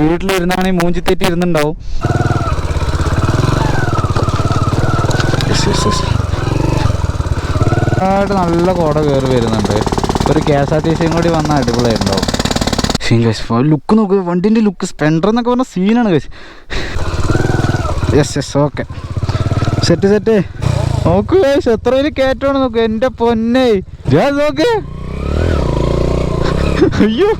വീട്ടിലിരുന്നാണെങ്കിൽ മൂഞ്ചി തെറ്റി ഇരുന്നുണ്ടാവും. നല്ല കോട കയറി വരുന്നുണ്ട്. ഒരു KSRTC കൂടി വന്നാൽ അടിപൊളിയായിട്ടുണ്ടാവും. സീൻ കഴിച്ച് ലുക്ക് നോക്ക്, വണ്ടിൻ്റെ ലുക്ക് സ്പ്ലെൻഡർ എന്നൊക്കെ പറഞ്ഞാൽ സീനാണ് കഴിച്ച്. യെസ് ഓക്കെ, സെറ്റ് നോക്ക് കഴിച്ച് എത്ര വലിയ കയറ്റമാണ് നോക്ക്. എൻ്റെ പൊന്നെ നോക്ക്, അയ്യോ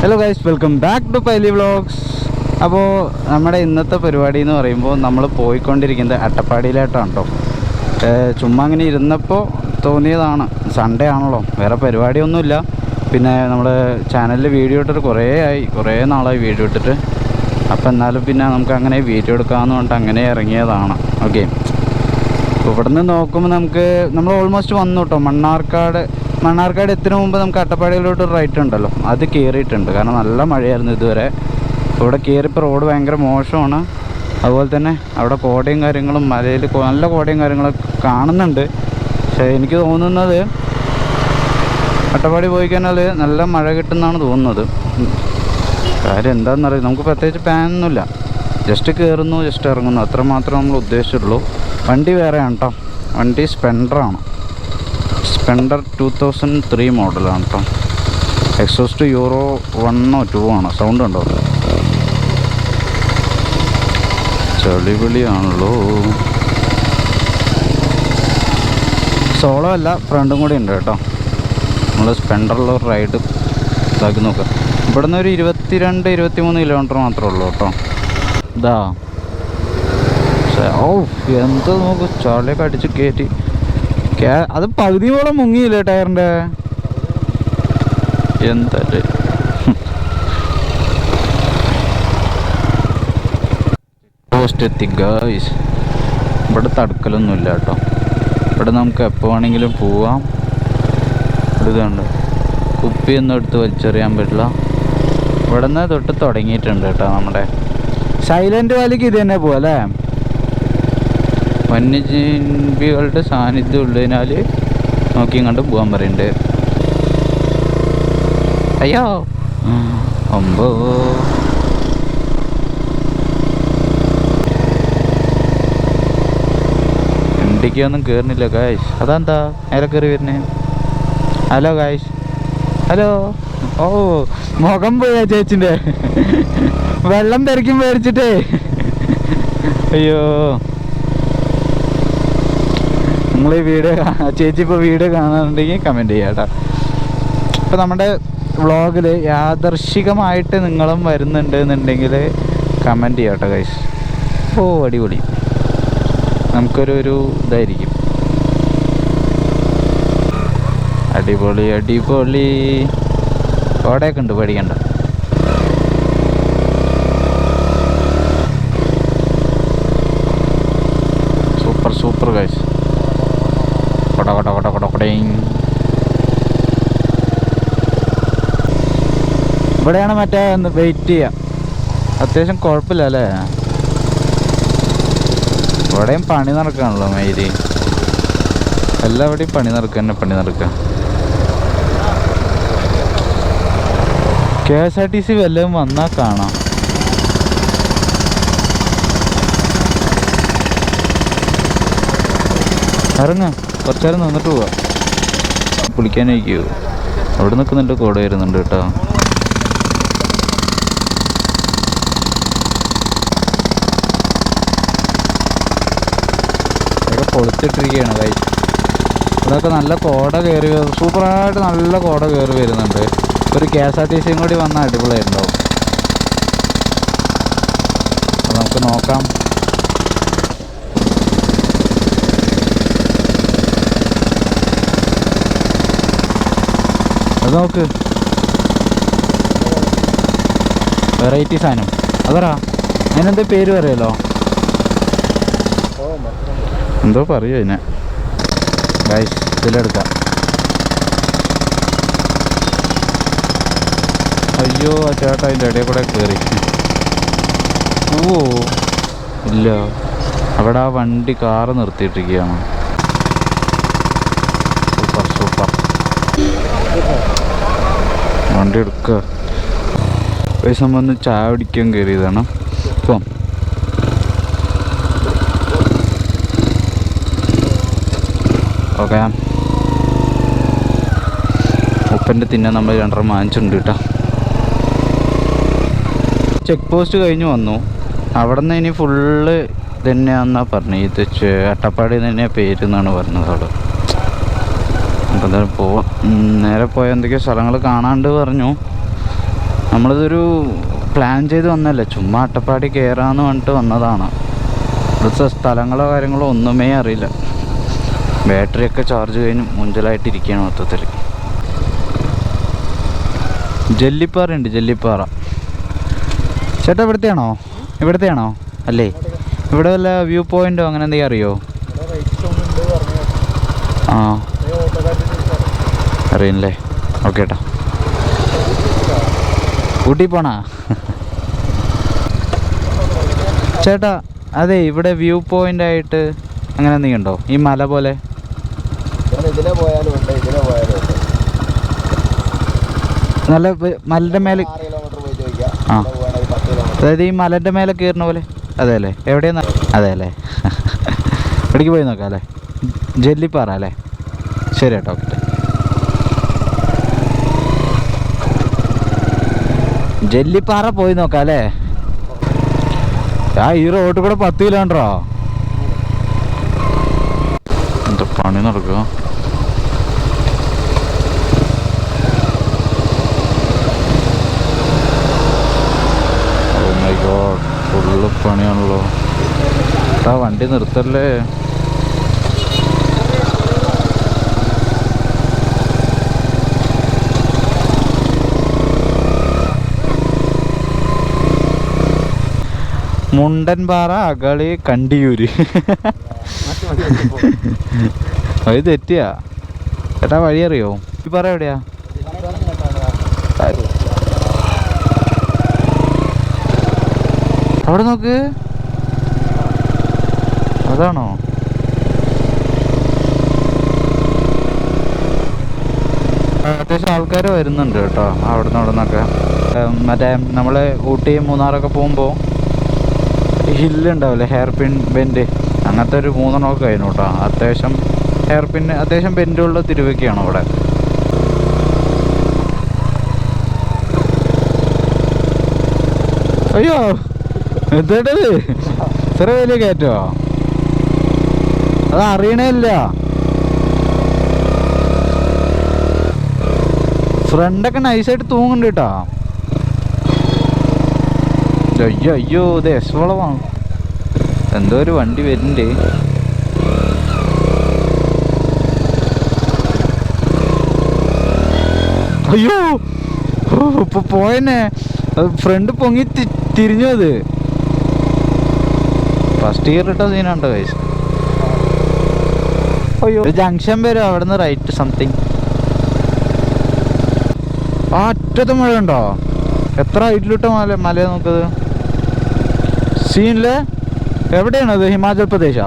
hello guys, welcome back to Paili vlogs. അപ്പോൾ നമ്മുടെ ഇന്നത്തെ പരിപാടി എന്ന് പറയുമ്പോൾ നമ്മൾ പോയിക്കൊണ്ടിരിക്കുന്നത് അട്ടപ്പാടിയിലായിട്ടാണ് കേട്ടോ. ചുമ്മാ അങ്ങനെ ഇരുന്നപ്പോൾ തോന്നിയതാണ്, സൺഡേ ആണല്ലോ, വേറെ പരിപാടിയൊന്നുമില്ല. പിന്നെ നമ്മൾ ചാനലിൽ വീഡിയോ ഇട്ടിട്ട് കുറേ നാളായി വീഡിയോ ഇട്ടിട്ട്. അപ്പോൾ എന്നാലും പിന്നെ നമുക്ക് അങ്ങനെ വീഡിയോ എടുക്കാമെന്ന് പറഞ്ഞിട്ട് അങ്ങനെ ഇറങ്ങിയതാണ്. ഓക്കെ, അപ്പോൾ ഇവിടെ നിന്ന് നോക്കുമ്പോൾ നമ്മൾ ഓൾമോസ്റ്റ് വന്നു കേട്ടോ. മണ്ണാർക്കാട് എത്തുന്നതിന് മുമ്പ് നമുക്ക് അട്ടപ്പാടിയിലോട്ട് റൈറ്റ് ഉണ്ടല്ലോ, അത് കയറിയിട്ടുണ്ട്. കാരണം നല്ല മഴയായിരുന്നു ഇതുവരെ. ഇവിടെ കയറിയപ്പോൾ റോഡ് ഭയങ്കര മോശമാണ്. അതുപോലെ തന്നെ അവിടെ കോടയും കാര്യങ്ങളും, മലയിൽ നല്ല കോടയും കാര്യങ്ങളൊക്കെ കാണുന്നുണ്ട്. പക്ഷേ എനിക്ക് തോന്നുന്നത് അട്ടപ്പാടി പോയി കഴിഞ്ഞാൽ നല്ല മഴ കിട്ടുമെന്നാണ് തോന്നുന്നത്. കാര്യം എന്താണെന്നറിയാം, നമുക്ക് പ്രത്യേകിച്ച് പ്ലാനൊന്നുമില്ല. ജസ്റ്റ് കയറുന്നു, ജസ്റ്റ് ഇറങ്ങുന്നു, അത്ര മാത്രമേ നമ്മൾ ഉദ്ദേശിച്ചിട്ടുള്ളൂ. വണ്ടി വേറെയാണ് കേട്ടോ, വണ്ടി സ്പ്ലെൻഡറാണ്. സ്പ്ലെൻഡർ 2003 മോഡലാണ് കേട്ടോ. എക്സോസ്റ്റ് യൂറോ 1 or 2 ആണ്. സൗണ്ട് ഉണ്ടോ? ചളിവിളിയാണല്ലോ. സോളോ അല്ല, ഫ്രണ്ടും കൂടി ഉണ്ട് കേട്ടോ. നമ്മൾ സ്പ്ലെൻഡറിലുള്ള റൈഡ് ഇതാക്കി നോക്കാം. ഇവിടെ നിന്ന് ഒരു 22-23 കിലോമീറ്റർ മാത്രമേ ഉള്ളൂ കേട്ടോ. ഇതാ എന്താ നോക്ക്, ചളിയൊക്കെ അടിച്ച് കയറ്റി. അത് പകുതിയോളം മുങ്ങിയില്ലേ ടയറിൻ്റെ? എന്താ പോസ്റ്റ് എത്തി ഗായ്സ്. ഇവിടെ തടുക്കലൊന്നുമില്ല കേട്ടോ. ഇവിടെ നമുക്ക് എപ്പോൾ വേണമെങ്കിലും പോവാം. ഇതുണ്ട്, കുപ്പിയൊന്നും എടുത്ത് വലിച്ചെറിയാൻ പറ്റില്ല. ഇവിടെ നിന്ന് തൊട്ട് തുടങ്ങിയിട്ടുണ്ട് കേട്ടോ. നമ്മുടെ സൈലൻറ്റ് വാലിക്ക് ഇത് തന്നെ പോവാം അല്ലേ? വന്യജീവികളുടെ സാന്നിധ്യം ഉള്ളതിനാൽ നോക്കി കണ്ട് പോകാൻ പറയുന്നുണ്ട്. അയ്യോ അമ്പോ, വണ്ടിക്കൊന്നും കയറുന്നില്ല ഗായ്സ്. അതെന്താ നേരെ കയറി വരുന്നേ? Hello guys, hello. ഓ, മുഖം പോയാ ചേച്ചിൻ്റെ, വെള്ളം തെറിക്കും പേടിച്ചിട്ടേ. അയ്യോ, നിങ്ങൾ ഈ വീഡിയോ ചേച്ചി ഇപ്പോൾ വീഡിയോ കാണാനുണ്ടെങ്കിൽ കമൻറ്റ് ചെയ്യാം കേട്ടോ. ഇപ്പോൾ നമ്മുടെ വ്ളോഗിൽ യാദർശികമായിട്ട് നിങ്ങളും വരുന്നുണ്ട് എന്നുണ്ടെങ്കിൽ കമൻറ്റ് ചെയ്യാം കേട്ടോ ഗൈസ്. ഓ അടിപൊളി, നമുക്കൊരു ഇതായിരിക്കും. അടിപൊളി കോടയൊക്കെ ഉണ്ട്, പേടിക്കണ്ട. Super guys. ഇവിടെയാണ് മറ്റേ വെയിറ്റ് ചെയ്യാം. അത്യാവശ്യം കുഴപ്പമില്ല അല്ലേ? ഇവിടെയും പണി നടക്കുകയാണല്ലോ മൈരി. എല്ലാവിടെയും പണി നടക്കുക. KSRTC വല്ലതും വന്നാൽ കാണാം. ഇറങ്ങ, കുറച്ചു നേരം നിന്നിട്ട് പോവാം. കുളിക്കാനായിരിക്കുമോ? അവിടെ നിൽക്കുന്നുണ്ട്, കോട വരുന്നുണ്ട് കേട്ടോ. അതൊക്കെ പൊളിച്ചിട്ടിരിക്കുകയാണ് കൈ. ഇതൊക്കെ നല്ല കോട കയറി, സൂപ്പറായിട്ട് നല്ല കോട കയറി വരുന്നുണ്ട്. ഒരു KSRTC കൂടി വന്നാൽ അടിപൊളിയായിട്ടുണ്ടാവും. അപ്പോൾ നമുക്ക് നോക്കാം. അത് നോക്ക്, വെറൈറ്റി സാധനം. അതറാ, അതിനെന്താ പേര് പറയുമല്ലോ, എന്തോ പറയൂ അതിനെ ഗൈസ്. ഇതിലെടുക്കാം. അയ്യോ ആ ചേട്ടാ അതിൻ്റെ ഇടയിൽ കൂടെ കയറി. ഓ ഇല്ല, അവിടെ ആ വണ്ടി കാറ് നിർത്തിയിട്ടിരിക്കുകയാണ്. സൂപ്പർ സൂപ്പർ, വണ്ടി എടുക്കുക. പൈസ വന്ന് ചായ കുടിക്കാൻ കയറിയതാണ്. ഇപ്പം ഓക്കെ, ഉപ്പൻ്റെ തിന്നാൻ നമ്മൾ 2.5 വാങ്ങിച്ചിട്ടുണ്ട് കേട്ടോ. ചെക്ക് പോസ്റ്റ് കഴിഞ്ഞ് വന്നു. അവിടെ നിന്ന് ഇനി ഫുള്ള് തന്നെയാണെന്നാണ് പറഞ്ഞത്. ഇത് അട്ടപ്പാടി തന്നെയാണ് പേര് എന്നാണ് പറഞ്ഞത് അവിടെ. അപ്പോൾ എന്തായാലും പോവാം. നേരെ പോയ എന്തൊക്കെയോ സ്ഥലങ്ങൾ കാണാണ്ട് പറഞ്ഞു. നമ്മളിതൊരു പ്ലാൻ ചെയ്ത് വന്നല്ലേ, ചുമ്മാ അട്ടപ്പാടി കയറാമെന്ന് പറഞ്ഞിട്ട് വന്നതാണ്. ഇവിടുത്തെ സ്ഥലങ്ങളോ കാര്യങ്ങളോ ഒന്നുമേ അറിയില്ല. ബാറ്ററിയൊക്കെ ചാർജ് കഴിഞ്ഞ് മുഞ്ചലായിട്ടിരിക്കുകയാണ് മൊത്തത്തിൽ. ജല്ലിപ്പാറ ഉണ്ട്, ജല്ലിപ്പാറ. ചേട്ടാ ഇവിടുത്തെയാണോ? ഇവിടുത്തെയാണോ അല്ലേ? ഇവിടെ വല്ല വ്യൂ പോയിന്റോ അങ്ങനെ എന്തെങ്കിലും അറിയോ? ആ അറിയില്ലേ? ഓക്കെ ഏട്ടാ. ഊട്ടി പോണാ ചേട്ടാ? അതെ, ഇവിടെ വ്യൂ പോയിന്റ് ആയിട്ട് അങ്ങനെ എന്തെങ്കിലും ഉണ്ടോ? ഈ മല പോലെ? നല്ല മലയുടെ മേലെ. ആ, അതായത് ഈ മലൻ്റെ മേലെ കയറുന്ന പോലെ. അതെ അല്ലേ? എവിടെയാ? അതെ അല്ലേ? ഇടയ്ക്ക് പോയി നോക്കാം അല്ലേ? ജല്ലിപ്പാറ അല്ലേ? ശരി കേട്ടോ, ഓക്കെ. ജല്ലിപ്പാറ പോയി നോക്കാം അല്ലേ? ആ ഈ റോഡിൽ കൂടെ 10 കിലോമീറ്ററോ? എന്താ പണി നടക്കുക? ഫുള്ള് പണിയാണല്ലോ. ആ വണ്ടി നിർത്തല്ലേ. മുണ്ടൻപാറ, അകളി, കണ്ടിയൂര്. അത് തെറ്റിയാ ചേട്ടാ? വഴി അറിയോ? ഈ പറ എവിടെയാ? അവിടെ നോക്ക്, അതാണോ? അത്യാവശ്യം ആൾക്കാർ വരുന്നുണ്ട് കേട്ടോ അവിടുന്ന് ഇവിടുന്നൊക്കെ. മറ്റേ നമ്മൾ ഊട്ടി മൂന്നാറൊക്കെ പോകുമ്പോൾ ഹില്ലുണ്ടാവില്ലേ, ഹെയർ പിൻ ബെൻഡ്, അങ്ങനത്തെ ഒരു 3 കഴിഞ്ഞു കേട്ടോ. അത്യാവശ്യം ഹെയർ പിൻ, അത്യാവശ്യം ബെൻഡുള്ള തിരുവൊക്കെയാണ് അവിടെ. അയ്യോ എന്തേട്ടത് ഇത്ര വലിയ കയറ്റോ? അത് അറിയണേ ഇല്ല. ഫ്രണ്ടൊക്കെ നൈസായിട്ട് തൂങ്ങുന്നുണ്ട് കേട്ടോ. അയ്യോ അയ്യോ, ഇത് എസ്വളമാണ്. എന്തോ ഒരു വണ്ടി വരുന്നുണ്ട്. അയ്യോ ഇപ്പൊ പോയെന്നെ, ഫ്രണ്ട് പൊങ്ങി തിരിഞ്ഞു. അത് ഫസ്റ്റ് ഗിയർ ഇട്ട സീനുണ്ടോ ഗൈസ്? അയ്യോ, ജംഗ്ഷൻ വരും, അവിടെ നിന്ന് റൈറ്റ് സംതിങ്. ആ അറ്റത്ത് മഴ ഉണ്ടോ? എത്ര ഹൈറ്റിലിട്ട മല നോക്കത് സീനില്. എവിടെയാണത്? ഹിമാചൽ പ്രദേശാ?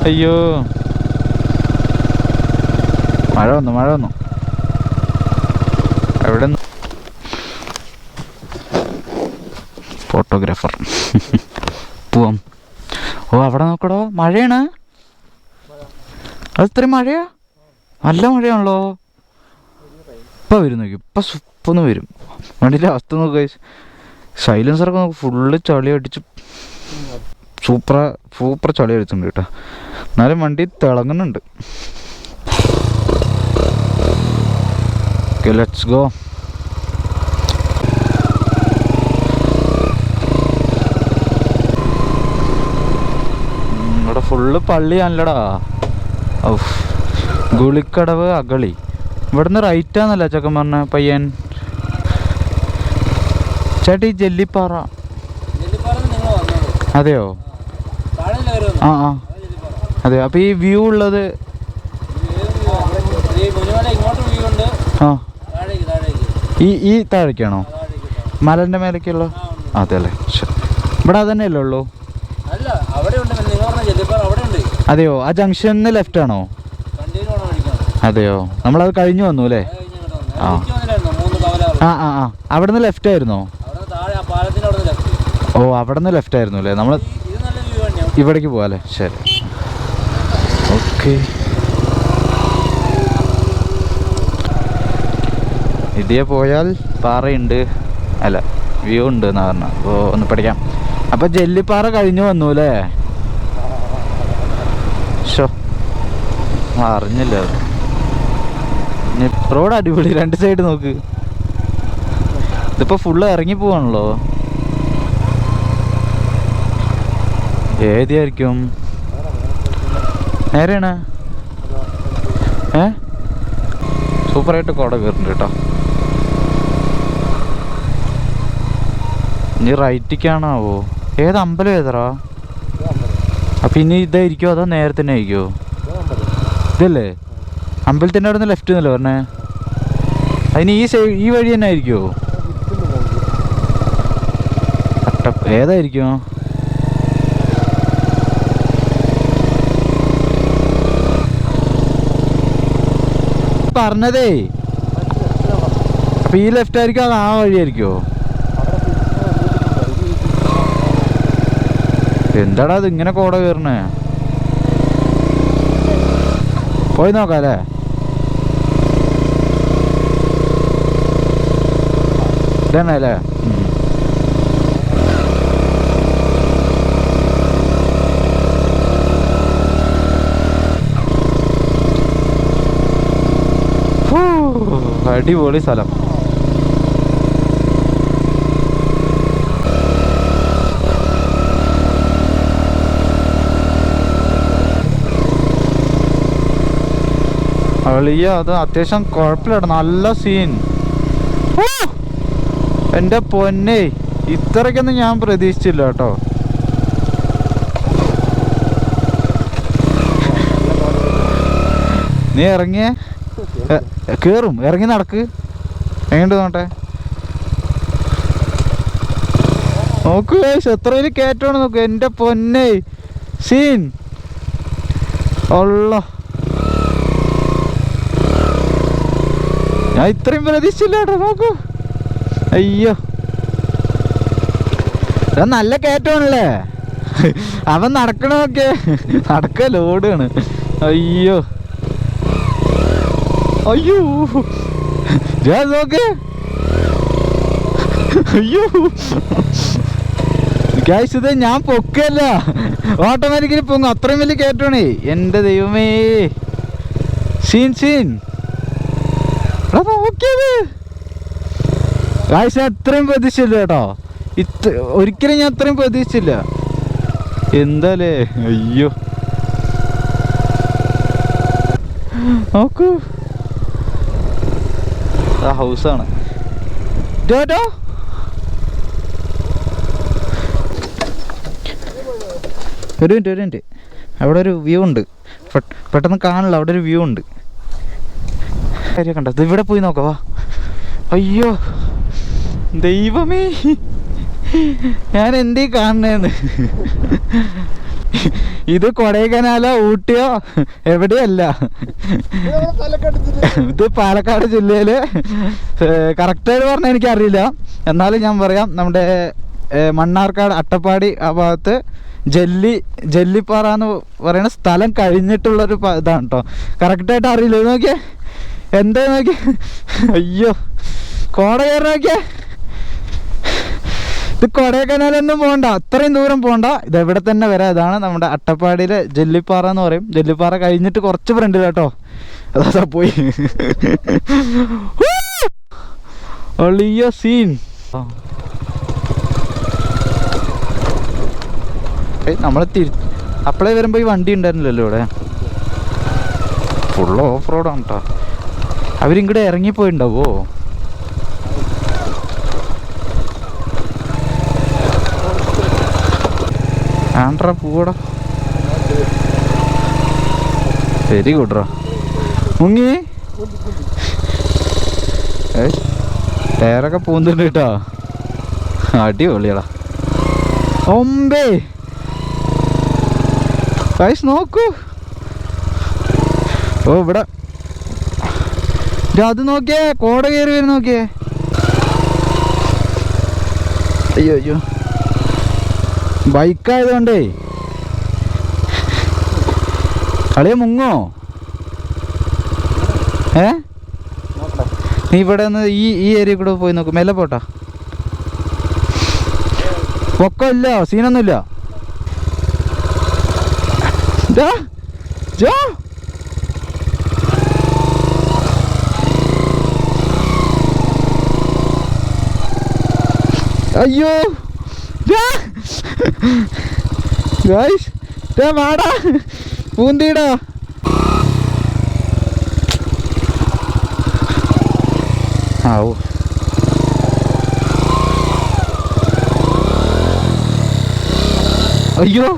അയ്യോ, മഴ വന്നു, മഴ വന്നു. എവിടെ? ഫോട്ടോഗ്രാഫർ. പോവാം. ഓ അവിടെ നോക്കടോ, മഴയാണ്. അത് ഇത്രയും മഴയാ? നല്ല മഴയാണല്ലോ. ഇപ്പം വരും നോക്കി, ഇപ്പം വരും. വണ്ടിൻ്റെ അവസ്ഥ നോക്കുക. സൈലൻസറൊക്കെ നോക്ക്, ഫുള്ള് ചളി അടിച്ച് സൂപ്പർ ചളി അടിച്ചിട്ടുണ്ട് കേട്ടോ. എന്നാലും വണ്ടി തിളങ്ങുന്നുണ്ട്. Okay, let's go. ഇവിടെ ഫുള്ള് പള്ളിയാണല്ലടാ. ഗുളിക്കടവ്, അകളി. ഇവിടുന്ന് റൈറ്റാന്നല്ല ചക്കൻ പറഞ്ഞ പയ്യൻ. ചേട്ടാ ഈ ജല്ലിപ്പാറ അതെയോ? ആ ആ അതെ. അപ്പോൾ ഈ വ്യൂ ഉള്ളത് ആ ഈ താഴേക്കാണോ? മലൻ്റെ മേലേക്കുള്ളൂ? അതെ അല്ലേ, ശരി. ഇവിടെ അത് തന്നെയല്ലേ ഉള്ളൂ? അതെയോ? ആ ജംഗ്ഷനിന്ന് ലെഫ്റ്റ് ആണോ? അതെയോ, നമ്മളത് കഴിഞ്ഞു വന്നു അല്ലേ? ആ ആ ആ ആ അവിടെ നിന്ന് ലെഫ്റ്റ് ആയിരുന്നോ? ഓ, അവിടെ നിന്ന് ലെഫ്റ്റ് ആയിരുന്നു അല്ലേ? നമ്മൾ ഇവിടേക്ക് പോവാം അല്ലേ? ശരി, ഓക്കെ. ഇതിയെ പോയാൽ പാറയുണ്ട്, അല്ല വ്യൂ ഉണ്ട് എന്നാ പറഞ്ഞ. അപ്പോൾ ഒന്ന് പഠിക്കാം. അപ്പോൾ ജെല്ലിപ്പാറ കഴിഞ്ഞു വന്നു അല്ലേ? ഷോ, അറിഞ്ഞില്ല. റോഡ് അടിപൊളി, രണ്ട് സൈഡ് നോക്ക്. ഇതിപ്പോൾ ഫുള്ള് ഇറങ്ങി പോവാണല്ലോ. ഏതായിരിക്കും? നേരെയാണ്. സൂപ്പറായിട്ട് കോട കയറുന്നുണ്ട് കേട്ടോ. ഇനി റൈറ്റിക്കാണാവോ? ഏത് അമ്പലം ഏതറാ? അപ്പം ഇനി ഇതായിരിക്കുമോ അതോ നേരെ തന്നെ ആയിരിക്കുമോ? ഇതല്ലേ അമ്പലത്തിൻ്റെ അവിടെ നിന്ന് ലെഫ്റ്റ് എന്നല്ലേ പറഞ്ഞേ? അതിന് ഈ വഴി തന്നെ ആയിരിക്കുമോ? ഏതായിരിക്കും? പറഞ്ഞതേ അപ്പം ഈ ലെഫ്റ്റ് ആയിരിക്കും, അത് ആ വഴിയായിരിക്കുമോ? എന്താടാ അത് ഇങ്ങനെ കോട കയറണേ? പോയി നോക്കാം അല്ലേ? ഇതന്നെ അല്ലേ? അടിപൊളി സ്ഥലം. അളിയ, അത് അത്യാവശ്യം കുഴപ്പമില്ല, നല്ല സീൻ. എൻ്റെ പൊന്നെ, ഇത്രയ്ക്കൊന്നും ഞാൻ പ്രതീക്ഷിച്ചില്ല കേട്ടോ. നീ ഇറങ്ങിയേ, കേറും, ഇറങ്ങി നടക്ക്. എങ്ങോട്ട് നോട്ടെ, നോക്കൂ എത്ര വലിയ കയറ്റമാണ് നോക്കൂ. എൻ്റെ പൊന്നെ, സീൻ ഉള്ള. ഞാൻ ഇത്രയും പ്രതീക്ഷിച്ചില്ല കേട്ടോ. നോക്കൂ, അയ്യോ, അത് നല്ല കയറ്റമാണല്ലേ. അവൻ നടക്കണമൊക്കെ നടക്ക ലോഡാണ്. അയ്യോ അയ്യോ, നോക്ക്. അയ്യോ ഗൈസ്, ഇത് ഞാൻ പൊക്കല്ല, ഓട്ടോമാറ്റിക്കലി പൊങ്ങും. അത്രയും വലിയ കയറ്റമാണേ. എൻ്റെ ദൈവമേ, സീൻ നോക്കിയത് ഗൈസ്. ഞാൻ അത്രയും പ്രതീക്ഷിച്ചില്ല കേട്ടോ. ഒരിക്കലും ഞാൻ അത്രയും പ്രതീക്ഷിച്ചില്ല. എന്താലേ, അയ്യോ നോക്കൂ, ഹൗസാണ്. ഒരു മിനിറ്റ്, അവിടെ ഒരു വ്യൂ ഉണ്ട്. പെട്ടെന്ന് കാണില്ല, അവിടെ ഒരു വ്യൂ ഉണ്ട്. കാര്യം കണ്ടത്, ഇവിടെ പോയി നോക്കവാ. അയ്യോ ദൈവമേ, ഞാൻ എന്തീ കാണണേന്ന്. ഇത് കൊടൈക്കനാലോ ഊട്ടിയോ എവിടെയല്ല, ഇത് പാലക്കാട് ജില്ലയില്. കറക്റ്റായിട്ട് പറഞ്ഞാൽ എനിക്കറിയില്ല, എന്നാലും ഞാൻ പറയാം. നമ്മുടെ മണ്ണാർക്കാട് അട്ടപ്പാടി ആ ഭാഗത്ത് ജെല്ലിപ്പാറ എന്ന് പറയുന്ന സ്ഥലം കഴിഞ്ഞിട്ടുള്ളൊരു ഇതാണ് കേട്ടോ. കറക്റ്റായിട്ട് അറിയില്ല. നോക്കിയേ, എന്താ നോക്കിയേ, അയ്യോ കോട കയറി നോക്കിയേ. ഇത് കൊടൈക്കനാലൊന്നും പോകണ്ട, അത്രയും ദൂരം പോകണ്ട, ഇതെവിടെ തന്നെ വരാം. ഇതാണ് നമ്മുടെ അട്ടപ്പാടിയിലെ ജെല്ലിപ്പാറ എന്ന് പറയും. ജെല്ലിപ്പാറ കഴിഞ്ഞിട്ട് കുറച്ച് ഫ്രണ്ടിൽ കേട്ടോ. അതാ പോയി. ഒളിയ സീൻ. നമ്മൾ അപ്പളേ വരുമ്പോൾ ഈ വണ്ടി ഉണ്ടായിരുന്നില്ലല്ലോ ഇവിടെ. ഫുള്ള് ഓഫ് റോഡാണ് കേട്ടോ. അവരിങ്ങോട്ട് ഇറങ്ങിപ്പോയിണ്ടാവോ? ആണ്ട്രാ പൂവടാ, വെരി ഗുഡ്രാ. മുങ്ങി ടയറൊക്കെ പൂന്തുണ്ട് കേട്ടോ. അടിപൊളിയാടാ. ഒമ്പേ ഗൈസ് നോക്കൂ. ഓ ഇവിടെ അത് നോക്കിയേ, കോട കയറി വരും നോക്കിയേ. അയ്യോ അയ്യോ, ബൈക്കായതുകൊണ്ടേ കളിയെ മുങ്ങോ. നീ ഇവിടെ നിന്ന് ഈ ഏരിയ കൂടെ പോയി നോക്കും. മെല്ലെ പോട്ടാ, പൊക്കമില്ല, സീനൊന്നുമില്ല. അയ്യോ വാടാ പൂന്തിടാ. ആവോ അയ്യോ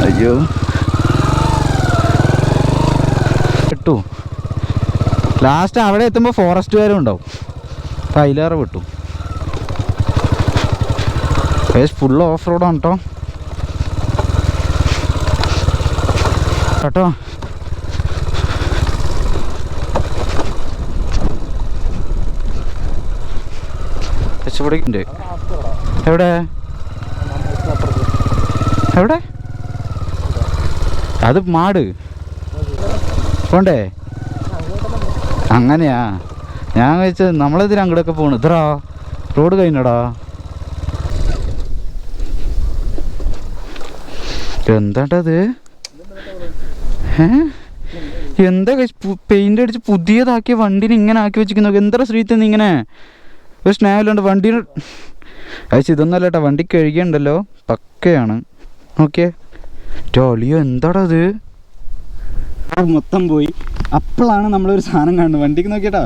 അയ്യോ കിട്ടു. ലാസ്റ്റ് അവിടെ എത്തുമ്പോൾ ഫോറസ്റ്റുകാരും ഉണ്ടാവും. അപ്പം അതിലേറെ വിട്ടു. ഫുൾ ഓഫ് റോഡാണ് കേട്ടോ കേട്ടോ. എവിടെ എവിടെ അത് മാട് പോണ്ടേ? അങ്ങനെയാ ഞാൻ കഴിച്ചത്. നമ്മളിതിൽ അങ്ങോട്ടൊക്കെ പോണു. ഇതറാ റോഡ് കഴിഞ്ഞടാ. എന്താട്ടത്? എന്താ പെയിന്റ് അടിച്ച് പുതിയതാക്കിയ വണ്ടിനെ ഇങ്ങനെ ആക്കി വെച്ചിരിക്കുന്നു. എന്താ സ്ട്രീറ്റ് ഇങ്ങനെ ഒരു സ്നാവിലുണ്ട് വണ്ടീന്. അയച്ചു ഇതൊന്നല്ല കേട്ടോ, വണ്ടി കഴുകിയുണ്ടല്ലോ പക്കയാണ്. നോക്കിയേ ടോളിയോ, എന്താടാ അത്? മൊത്തം പോയി. അപ്പോഴാണ് നമ്മളൊരു സാധനം കാണുന്നത്. വണ്ടിക്ക് നോക്കിയേട്ടാ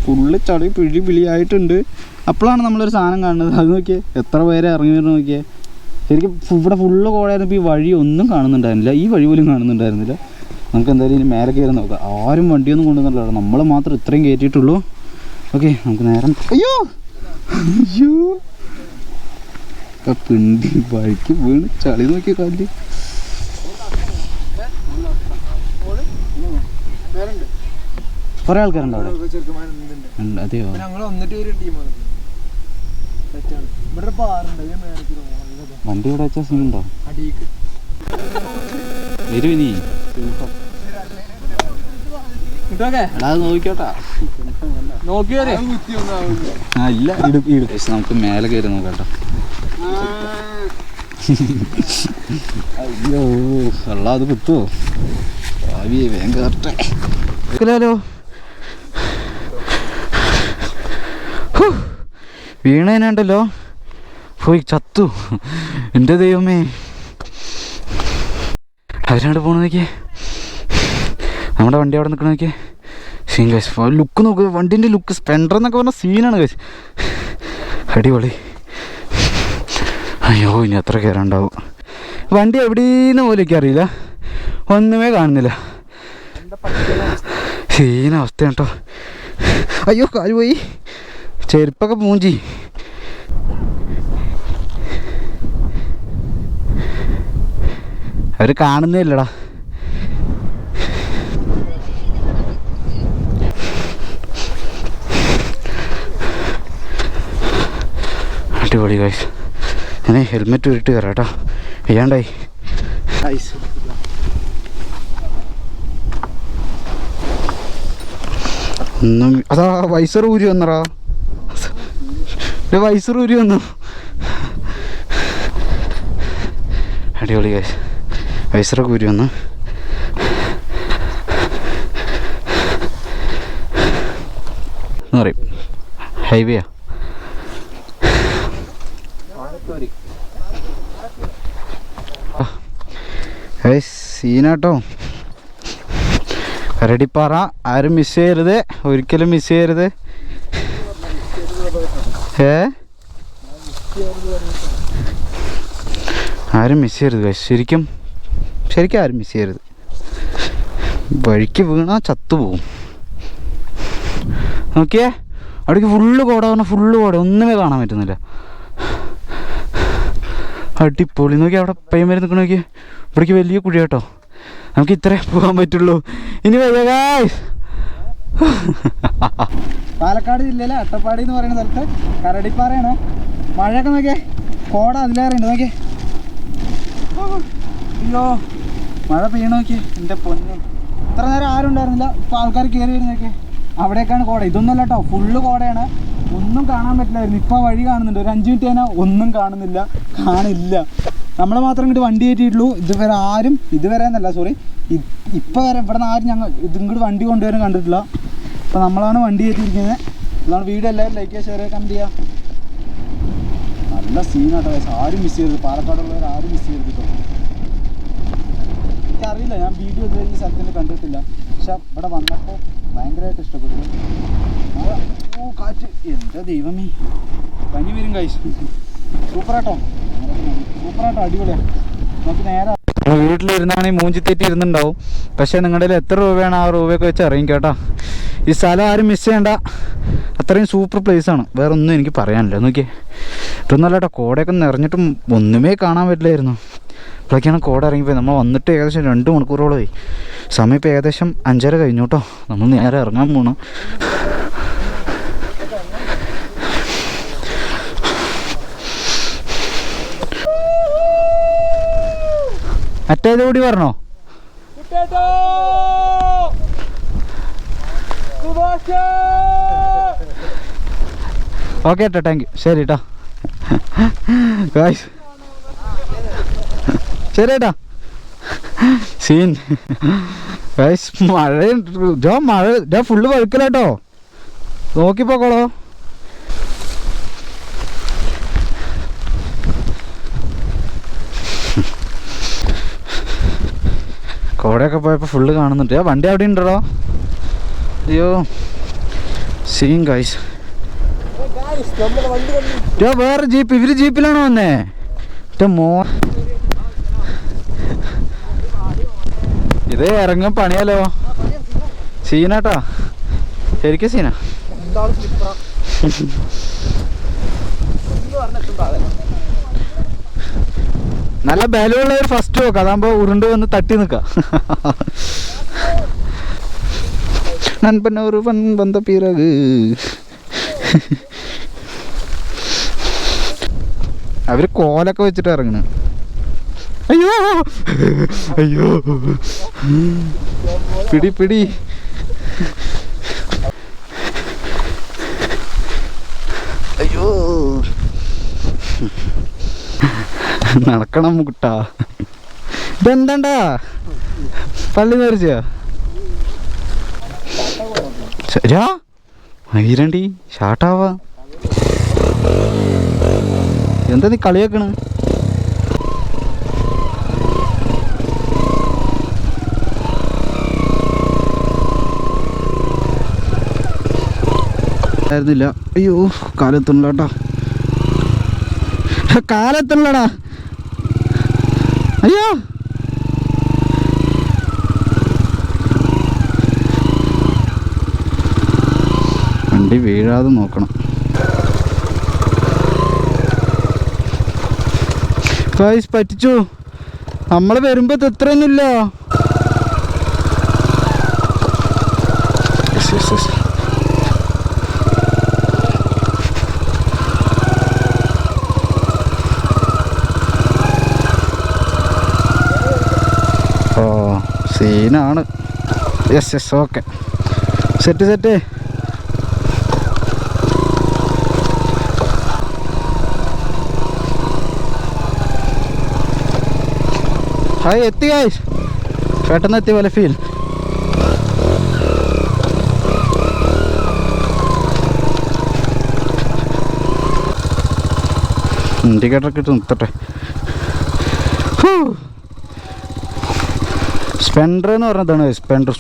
ഫുള്ള് ചളി പിളിയായിട്ടുണ്ട്. അപ്പോഴാണ് നമ്മളൊരു സാധനം കാണുന്നത്. അത് നോക്കിയേ എത്ര പേരെ ഇറങ്ങി വരുന്നു നോക്കിയേ. ശരിക്കും ഇവിടെ ഫുള്ള് കോഴായിരുന്നപ്പോൾ ഈ വഴി ഒന്നും കാണുന്നുണ്ടായിരുന്നില്ല. ഈ വഴി പോലും കാണുന്നുണ്ടായിരുന്നില്ല. നമുക്ക് എന്തായാലും ഇനി മേലെ കയറി നോക്കാം. ആരും വണ്ടിയൊന്നും കൊണ്ടുവന്നില്ല, നമ്മൾ മാത്രം ഇത്രയും കയറ്റിയിട്ടുള്ളൂ. ഓക്കെ നമുക്ക് നേരം. അയ്യോ അയ്യോ പിണ്ടി വഴിക്ക് വീണ് ചളി നോക്കിയ കാലില്. കുറെ ആൾക്കാരുണ്ടോ അവിടെ? അതെയോ? വണ്ടി ഇവിടെ വെച്ചാൽ സീനുണ്ടോ? വരൂ നീ നോക്കിയോട്ടാ. ഇല്ല നമുക്ക് മേലെ കയറി നോക്കാട്ടോ. അയ്യോ വെള്ളം അത് കുത്തുവോ? ഭാവിയെ വേഗം കയറട്ടെ. വീണേനുണ്ടല്ലോ പോയി ചത്തു. എൻ്റെ ദൈവമേ, അവരാണ്ട് പോണ നോക്കിയേ. നമ്മുടെ വണ്ടി അവിടെ നിൽക്കണ നോക്കിയേ. സീൻ കേസ് ലുക്ക് നോക്ക്. വണ്ടീൻ്റെ ലുക്ക് സ്പ്ലെൻഡർ എന്നൊക്കെ പറഞ്ഞാൽ സീനാണ് കേസ്. അടിപൊളി. അയ്യോ ഇനി എത്ര കയറാണ്ടാവും. വണ്ടി എവിടെയെന്ന് പോലെയൊക്കെ അറിയില്ല, ഒന്നുമേ കാണുന്നില്ല. സീനവസ്ഥയാണ് കേട്ടോ. അയ്യോ കാല് പോയി, ചെരുപ്പൊക്കെ മൂഞ്ചി. അവർ കാണുന്നേ ഇല്ലടാ. അടിപൊളി ഗൈസ്. ഞാൻ ഹെൽമെറ്റ് ഉരുട്ട് കയറാം കേട്ടോ, ചെയ്യാണ്ടായി. ഒന്നും അതാ വൈസർ ഊരി വന്നടാ. വൈസർ ഊരി വന്നു. അടിപൊളി ഗൈസ്, വൈസറൊക്കെ ഊരി വന്നു. എന്ന് പറയും ഹൈവേയാ. സീനാട്ടോ. കരടിപ്പാറ ആരും മിസ് ചെയ്യരുത്, ഒരിക്കലും മിസ് ചെയ്യരുത്. ആരും മിസ് ചെയ്യരുത്, ശരിക്കും ആരും മിസ് ചെയ്യരുത്. വഴിക്ക് വീണാൽ ചത്തുപോകും. നോക്കിയേ, അവിടേക്ക് ഫുള്ള് കോട പറഞ്ഞാൽ ഫുള്ള് കോട, ഒന്നുമേ കാണാൻ പറ്റുന്നില്ല. അടിപൊളി. നോക്കി അവിടെ പയ്യൻ വരെ നിൽക്കണ നോക്കി. ഇവിടേക്ക് വലിയ കുഴി കേട്ടോ, നമുക്ക് ഇത്രേ പോകാൻ പറ്റുള്ളൂ. ഇനി വയ്യ. പാലക്കാട് ജില്ലയിലെ അട്ടപ്പാടി എന്ന് പറയുന്ന സ്ഥലത്ത് കരടിപ്പാറയാണ്. മഴയൊക്കെ നോക്കിയേ, കോട അതിലേറുണ്ട്. നോക്കിയേ, അയ്യോ മഴ പെയ്യണ നോക്കിയേ. എൻ്റെ പൊന്നെ, ഇത്ര നേരം ആരും ഉണ്ടായിരുന്നില്ല, ഇപ്പോൾ ആൾക്കാർ കയറി വരുന്ന നോക്കിയേ. അവിടേക്കാണ് കോട. ഇതൊന്നുമല്ല കേട്ടോ, ഫുള്ള് കോടയാണ്. ഒന്നും കാണാൻ പറ്റില്ലായിരുന്നു. ഇപ്പോൾ വഴി കാണുന്നുണ്ട്. ഒരു 5 മിനിറ്റ് കഴിഞ്ഞാൽ ഒന്നും കാണില്ല. നമ്മളെ മാത്രം ഇങ്ങോട്ട് വണ്ടി കയറ്റിയിട്ടുള്ളൂ. ഇതുവരെ എന്നല്ല, സോറി, ഇപ്പോൾ വരെ ഇവിടെ നിന്ന് ആരും ഞങ്ങൾ ഇങ്ങോട്ട് വണ്ടി കൊണ്ടുവരാൻ കണ്ടിട്ടില്ല. അപ്പോൾ നമ്മളാണ് വണ്ടി കയറ്റിയിരിക്കുന്നത്. അതാണ് വീഡിയോ. എല്ലാവരും ലൈക്ക് ചെയ്യുക, ഷെയർ ചെയ്യുക, കമൻറ്റ് ചെയ്യുക. നല്ല സീനാട്ടോ ഗൈസ്. ആരും മിസ് ചെയ്യരുത്, പാലക്കാടുള്ളവർ ആരും മിസ് ചെയ്യരുത് കേട്ടോ. എനിക്കറിയില്ല, ഞാൻ വീഡിയോ ഇതുവരെ ഈ സ്ഥലത്തിന് കണ്ടിട്ടില്ല. പക്ഷെ ഇവിടെ വന്നപ്പോൾ ഭയങ്കരമായിട്ട് ഇഷ്ടപ്പെട്ടു. ഓ കാറ്റ്, എന്താ ദൈവമേ, പനി വരും ഗൈസ്. സൂപ്പറാട്ടോ, അടിപൊളിയാണ്. നമുക്ക് നേരെ വീട്ടിലിരുന്നാണെങ്കിൽ മൂഞ്ചി തെറ്റി ഇരുന്നുണ്ടാവും. പക്ഷേ നിങ്ങളുടെ എത്ര രൂപയാണ് ആ രൂപയൊക്കെ വെച്ച് ഇറങ്ങി കേട്ടോ. ഈ സ്ഥലം ആരും മിസ് ചെയ്യണ്ട, അത്രയും സൂപ്പർ പ്ലേസാണ്. വേറെ ഒന്നും എനിക്ക് പറയാനില്ല. നോക്കിയേ, ഇതൊന്നല്ല കേട്ടോ, കോടയൊക്കെ നിറഞ്ഞിട്ടും ഒന്നുമേ കാണാൻ പറ്റില്ലായിരുന്നു. ഇപ്പോഴൊക്കെയാണ് കോട ഇറങ്ങിപ്പോയി. നമ്മൾ വന്നിട്ട് ഏകദേശം 2 മണിക്കൂറോളമായി. സമയം ഇപ്പോൾ ഏകദേശം 5:30 കഴിഞ്ഞു കേട്ടോ. നമ്മൾ നേരെ ഇറങ്ങാൻ പോകണം. മറ്റേത് കൂടി പറഞ്ഞോ. ഓക്കെ ഏട്ടാ, താങ്ക് യു. ശരി കേട്ടോ, ശരി ഏട്ടാ. സീൻ മഴ ഫുള്ള് വഴുക്കലാട്ടോ, നോക്കിപ്പോക്കോളോ. കോടയൊക്കെ പോയപ്പോൾ ഫുള്ള് കാണുന്നുണ്ട്. വണ്ടി അവിടെ ഉണ്ടോ? അയ്യോ സീൻ ഗൈസ്. വേറെ ജീപ്പ്, ഇവര് ജീപ്പിലാണോ വന്നേ? ഇത് ഇറങ്ങാൻ പണിയാലോ. സീനാട്ടാ, ശരിക്കും സീനാ. നല്ല ബലമുള്ളവർ ഫസ്റ്റ് നോക്കാം, അതാകുമ്പോ ഉരുണ്ട് വന്ന് തട്ടി നിൽക്കാം. നൻപന്നൂർ വന്ന പിറക്. അവര് കോലൊക്കെ വെച്ചിട്ട് ഇറങ്ങണ. അയ്യോ അയ്യോ, പിടി. അയ്യോ നടക്കണം കുട്ടാ. ഇതെന്താണ്ടാ പള്ളി നിറച്ച ശരിയാ മയിരണ്ടി ഷാട്ടാവാ. എന്താ നീ കളിയാക്കണ്? ില്ല. അയ്യോ കാലെത്തുന്നില്ല കേട്ടോ, കാലെത്തുന്നില്ലടാ. അയ്യോ വണ്ടി വീഴാതെ നോക്കണം. ഗൈസ് പറ്റിച്ചു. നമ്മൾ വരുമ്പോ ഇത്രയൊന്നുമില്ല. ഓ സീനാണ്. Yes okay, set. ഹായ്, എത്തി ഗൈസ്, പെട്ടെന്ന് എത്തിയ പോലെ ഫീൽ. ഇൻഡിക്കേറ്ററൊക്കെ ഇട്ട് നിർത്തട്ടെ. സ്പെൻഡർ എന്ന് പറഞ്ഞതാണ്. സ്പെൻഡർ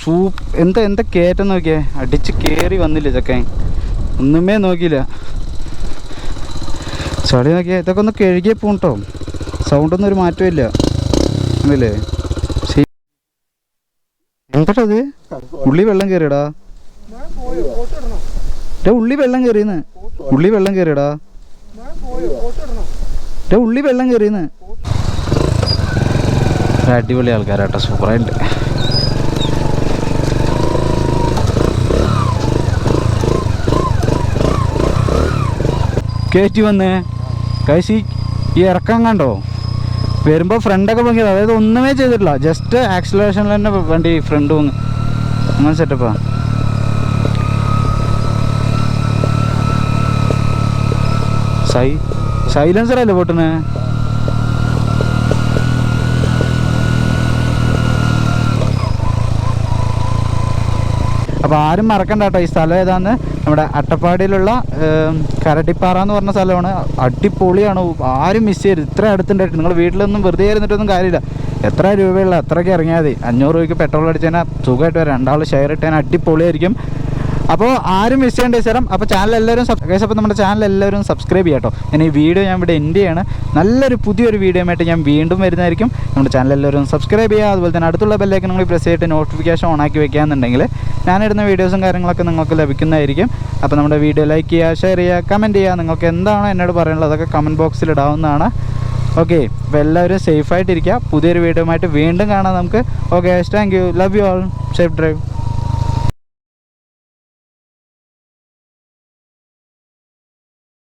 എന്താ കയറ്റം നോക്കിയേ, അടിച്ച് കയറി വന്നില്ല ചക്കൻ, ഒന്നുമേ നോക്കിയില്ല. ചളി നോക്കിയാൽ ഇതൊക്കെ ഒന്ന് കഴുകിയേ പോകട്ടോ, സൗണ്ടൊന്നും ഒരു മാറ്റമില്ല. എന്താ അത്? ഉള്ളി വെള്ളം കയറിയടാ. ഉള്ളി വെള്ളം കയറിയെന്ന്. ഉള്ളി വെള്ളം കയറിയടാ. ഉള്ളി വെള്ളം കയറിയെന്ന്. അടിപൊളി ആൾക്കാരാട്ടോ, സൂപ്പറായിട്ട്. കയറ്റി വന്നേ കഴിച്ച് ഈ ഇറക്കാൻ കണ്ടോ? വരുമ്പോൾ ഫ്രണ്ടൊക്കെ ഭയങ്കര, അതായത് ഒന്നുമേ ചെയ്തിട്ടില്ല, ജസ്റ്റ് ആക്സിലറേഷനിൽ തന്നെ വണ്ടി ഫ്രണ്ട് വന്ന് അങ്ങനെ സെറ്റപ്പാ. സൈലൻസർ അല്ലേ പൊട്ടുന്നേ? അപ്പോൾ ആരും മറക്കണ്ട കേട്ടോ, ഈ സ്ഥലം ഏതാന്ന്. നമ്മുടെ അട്ടപ്പാടിയിലുള്ള കരടിപ്പാറ എന്ന് പറഞ്ഞ സ്ഥലമാണ്. അടിപൊളിയാണ്, ആരും മിസ് ചെയ്യരുത്. ഇത്ര അടുത്തുണ്ടായിട്ട് നിങ്ങൾ വീട്ടിലൊന്നും വെറുതെ ഇരുന്നിട്ടൊന്നും കാര്യമില്ല. എത്ര രൂപയുള്ള അത്രയ്ക്ക് ഇറങ്ങിയാൽ മതി. 500 രൂപയ്ക്ക് പെട്രോൾ അടിച്ച് കഴിഞ്ഞാൽ സുഖമായിട്ട് വരാം. 2 ആൾ ഷെയർ ഇട്ടാൽ അടിപൊളിയായിരിക്കും. അപ്പോൾ ആരും മിസ് ചെയ്യേണ്ട ചേരം. അപ്പോൾ ചാനൽ എല്ലാവരും അപ്പോൾ നമ്മുടെ ചാനൽ എല്ലാവരും സബ്സ്ക്രൈബ് ചെയ്യാം കേട്ടോ. ഞാൻ ഈ വീഡിയോ ഞാൻ ഇവിടെ എൻഡ് ചെയ്യാണ്. നല്ലൊരു പുതിയൊരു വീഡിയോ ആയിട്ട് ഞാൻ വീണ്ടും വരുന്നതായിരിക്കും. നമ്മുടെ ചാനൽ എല്ലാവരും സബ്സ്ക്രൈബ് ചെയ്യുക. അതുപോലെ തന്നെ അടുത്തുള്ള ബെല്ലൈക്കൺ നിങ്ങൾ പ്രസ് ചെയ്തിട്ട് നോട്ടിഫിക്കേഷൻ ഓണാക്കി വെക്കുകയാണെന്നുണ്ടെങ്കിൽ ഞാനിടുന്ന വീഡിയോസും കാര്യങ്ങളൊക്കെ നിങ്ങൾക്ക് ലഭിക്കുന്നതായിരിക്കും. അപ്പോൾ നമ്മുടെ വീഡിയോ ലൈക്ക് ചെയ്യുക, ഷെയർ ചെയ്യുക, കമൻറ്റ് ചെയ്യുക. നിങ്ങൾക്ക് എന്താണോ എന്നോട് പറയാനുള്ളത് അതൊക്കെ കമൻറ്റ് ബോക്സിൽ ഇടാവുന്നതാണ്. ഓക്കെ, അപ്പോൾ എല്ലാവരും സേഫായിട്ടിരിക്കുക. പുതിയൊരു വീഡിയോ ആയിട്ട് വീണ്ടും കാണാം നമുക്ക്. Okay, thank you, love you all, safe drive.